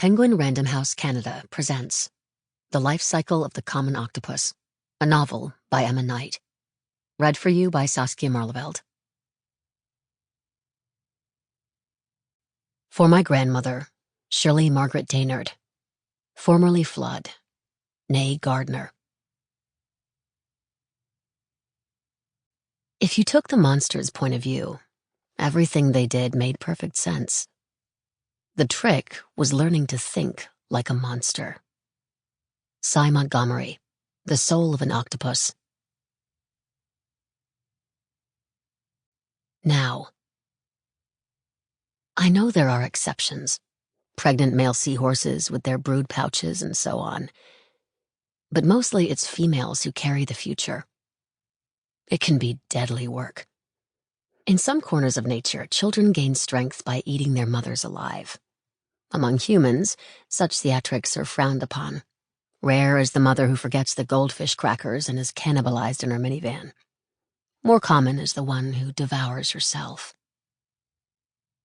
Penguin Random House Canada presents The Life Cycle of the Common Octopus, a novel by Emma Knight. Read for you by Saskia Maarleveld. For my grandmother, Shirley Margaret Daynard, formerly Flood, née Gardner. If you took the monster's point of view, everything they did made perfect sense. The trick was learning to think like a monster. Cy Montgomery, The Soul of an Octopus. Now, I know there are exceptions, pregnant male seahorses with their brood pouches and so on, but mostly it's females who carry the future. It can be deadly work. In some corners of nature, children gain strength by eating their mothers alive. Among humans, such theatrics are frowned upon. Rare is the mother who forgets the goldfish crackers and is cannibalized in her minivan. More common is the one who devours herself.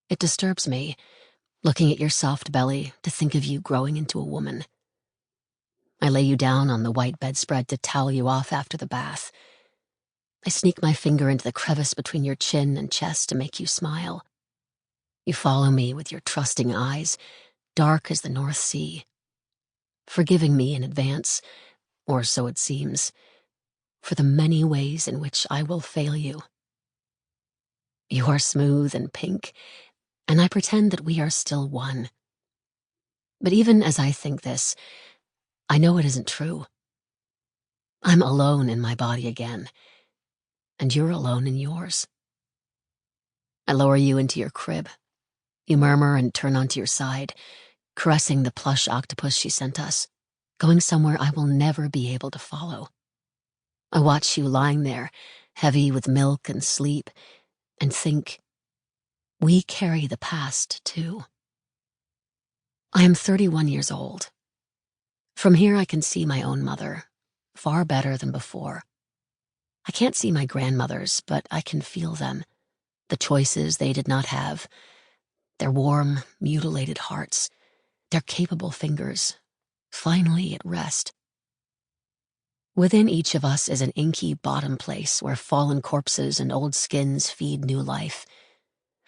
It disturbs me, looking at your soft belly, to think of you growing into a woman. I lay you down on the white bedspread to towel you off after the bath. I sneak my finger into the crevice between your chin and chest to make you smile. You follow me with your trusting eyes, dark as the North Sea, forgiving me in advance, or so it seems, for the many ways in which I will fail you. You are smooth and pink, and I pretend that we are still one. But even as I think this, I know it isn't true. I'm alone in my body again, and you're alone in yours. I lower you into your crib. You murmur and turn onto your side, caressing the plush octopus she sent us, going somewhere I will never be able to follow. I watch you lying there, heavy with milk and sleep, and think, we carry the past too. I am 31 years old. From here I can see my own mother, far better than before. I can't see my grandmothers, but I can feel them, the choices they did not have, their warm, mutilated hearts, their capable fingers, finally at rest. Within each of us is an inky bottom place where fallen corpses and old skins feed new life.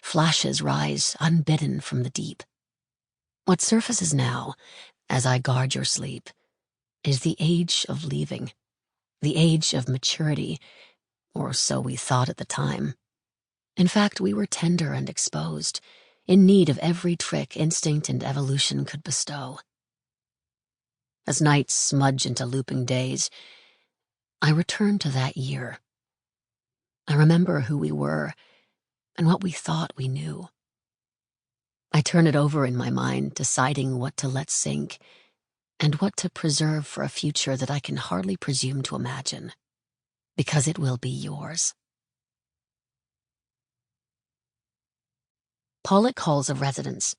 Flashes rise unbidden from the deep. What surfaces now, as I guard your sleep, is the age of leaving, the age of maturity, or so we thought at the time. In fact, we were tender and exposed, in need of every trick instinct and evolution could bestow. As nights smudge into looping days, I return to that year. I remember who we were and what we thought we knew. I turn it over in my mind, deciding what to let sink and what to preserve for a future that I can hardly presume to imagine, because it will be yours. Pollock Halls of Residence,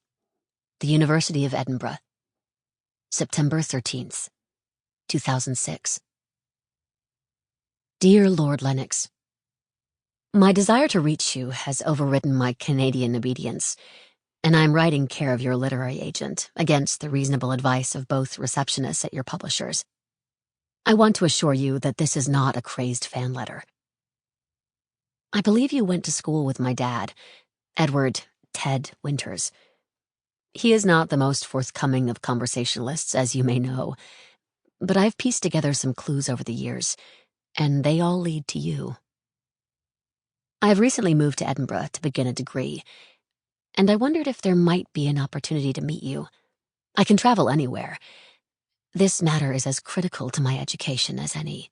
the University of Edinburgh, September 13th, 2006. Dear Lord Lennox, my desire to reach you has overridden my Canadian obedience, and I am writing care of your literary agent, against the reasonable advice of both receptionists at your publishers. I want to assure you that this is not a crazed fan letter. I believe you went to school with my dad, Edward Ted Winters. He is not the most forthcoming of conversationalists, as you may know, but I've pieced together some clues over the years, and they all lead to you. I have recently moved to Edinburgh to begin a degree, and I wondered if there might be an opportunity to meet you. I can travel anywhere. This matter is as critical to my education as any.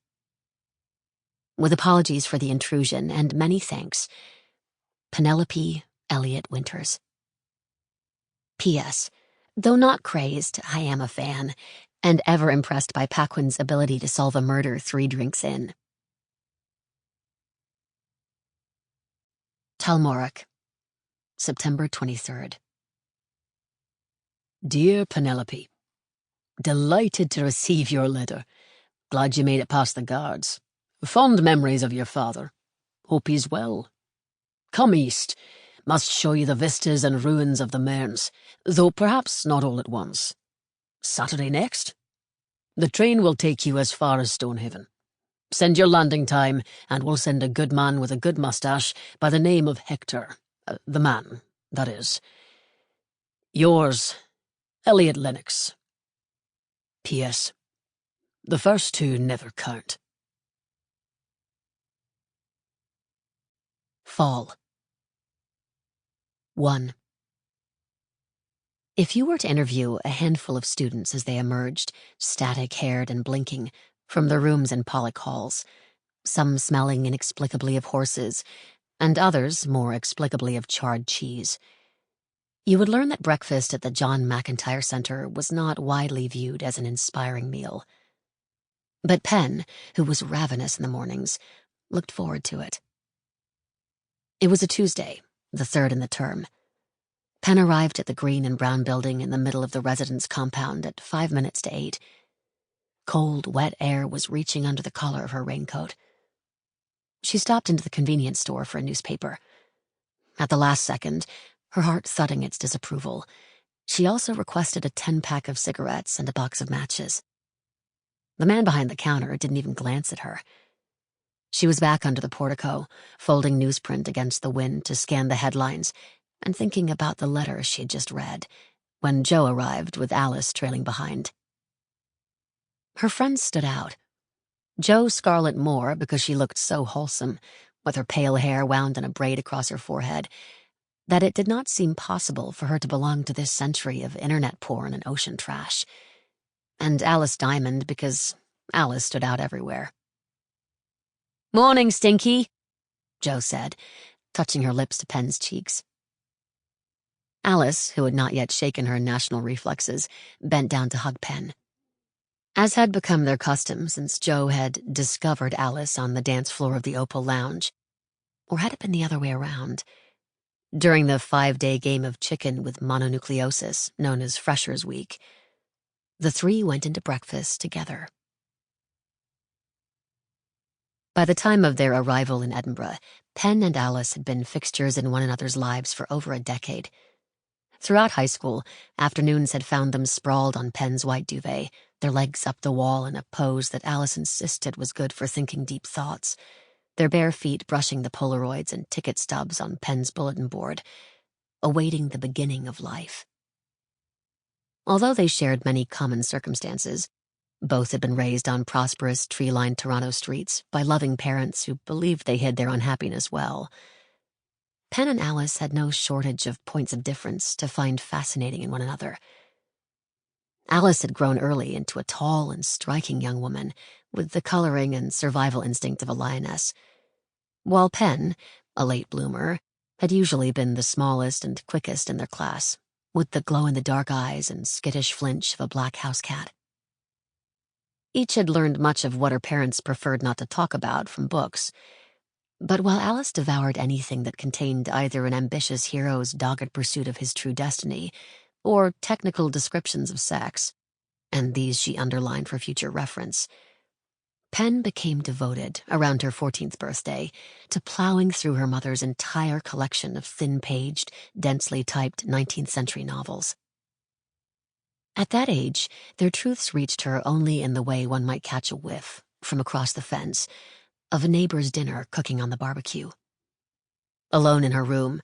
With apologies for the intrusion and many thanks, Penelope Elliott Winters. P.S. Though not crazed, I am a fan, and ever impressed by Paquin's ability to solve a murder 3 drinks in. Talmoric, September 23rd. Dear Penelope, delighted to receive your letter. Glad you made it past the guards. Fond memories of your father. Hope he's well. Come east. Must show you the vistas and ruins of the Mearns, though perhaps not all at once. Saturday next? The train will take you as far as Stonehaven. Send your landing time, and we'll send a good man with a good moustache by the name of Hector. The man, that is. Yours, Lord Lennox. P.S. The first two never count. Fall. 1. If you were to interview a handful of students as they emerged, static-haired and blinking, from their rooms in Pollock halls, some smelling inexplicably of horses, and others more explicably of charred cheese, you would learn that breakfast at the John McIntyre Centre was not widely viewed as an inspiring meal. But Pen, who was ravenous in the mornings, looked forward to it. It was a Tuesday, the third in the term. Pen arrived at the green and brown building in the middle of the residence compound at 5 minutes to 8. Cold, wet air was reaching under the collar of her raincoat. She stopped into the convenience store for a newspaper. At the last second, her heart thudding its disapproval, she also requested a 10-pack of cigarettes and a box of matches. The man behind the counter didn't even glance at her. She was back under the portico, folding newsprint against the wind to scan the headlines and thinking about the letter she had just read, when Joe arrived with Alice trailing behind. Her friends stood out. Jo Scarlett more because she looked so wholesome, with her pale hair wound in a braid across her forehead, that it did not seem possible for her to belong to this century of internet porn and ocean trash. And Alice Diamond because Alice stood out everywhere. "Morning, Stinky," Jo said, touching her lips to Pen's cheeks. Alice, who had not yet shaken her national reflexes, bent down to hug Pen. As had become their custom since Jo had discovered Alice on the dance floor of the Opal Lounge, or had it been the other way around? During the 5-day game of chicken with mononucleosis, known as Freshers' Week, the three went into breakfast together. By the time of their arrival in Edinburgh, Pen and Alice had been fixtures in one another's lives for over a decade. Throughout high school, afternoons had found them sprawled on Pen's white duvet, their legs up the wall in a pose that Alice insisted was good for thinking deep thoughts, their bare feet brushing the Polaroids and ticket stubs on Pen's bulletin board, awaiting the beginning of life. Although they shared many common circumstances, both had been raised on prosperous, tree-lined Toronto streets by loving parents who believed they hid their unhappiness well. Pen and Alice had no shortage of points of difference to find fascinating in one another. Alice had grown early into a tall and striking young woman with the coloring and survival instinct of a lioness, while Pen, a late bloomer, had usually been the smallest and quickest in their class, with the glow-in-the-dark eyes and skittish flinch of a black house cat. Each had learned much of what her parents preferred not to talk about from books, but while Alice devoured anything that contained either an ambitious hero's dogged pursuit of his true destiny or technical descriptions of sex, and these she underlined for future reference, Pen became devoted, around her 14th birthday, to plowing through her mother's entire collection of thin-paged, densely typed 19th-century novels. At that age, their truths reached her only in the way one might catch a whiff, from across the fence, of a neighbor's dinner cooking on the barbecue. Alone in her room,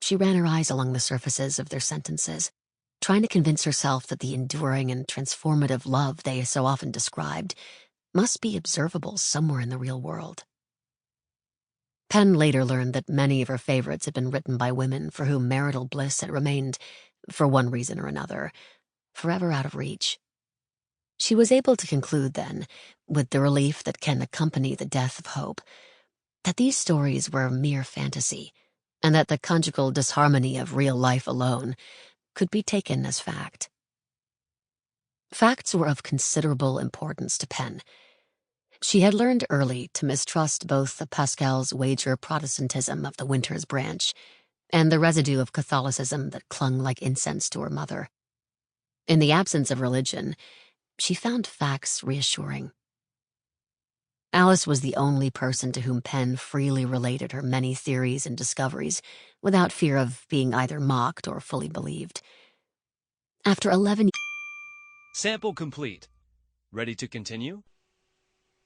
she ran her eyes along the surfaces of their sentences, trying to convince herself that the enduring and transformative love they so often described must be observable somewhere in the real world. Pen later learned that many of her favorites had been written by women for whom marital bliss had remained, for one reason or another, forever out of reach. She was able to conclude then, with the relief that can accompany the death of hope, that these stories were mere fantasy, and that the conjugal disharmony of real life alone could be taken as fact. Facts were of considerable importance to Pen. She had learned early to mistrust both the Pascal's wager Protestantism of the Winters branch and the residue of Catholicism that clung like incense to her mother. In the absence of religion, she found facts reassuring. Alice was the only person to whom Penn freely related her many theories and discoveries without fear of being either mocked or fully believed. After 11 Sample complete. Ready to continue?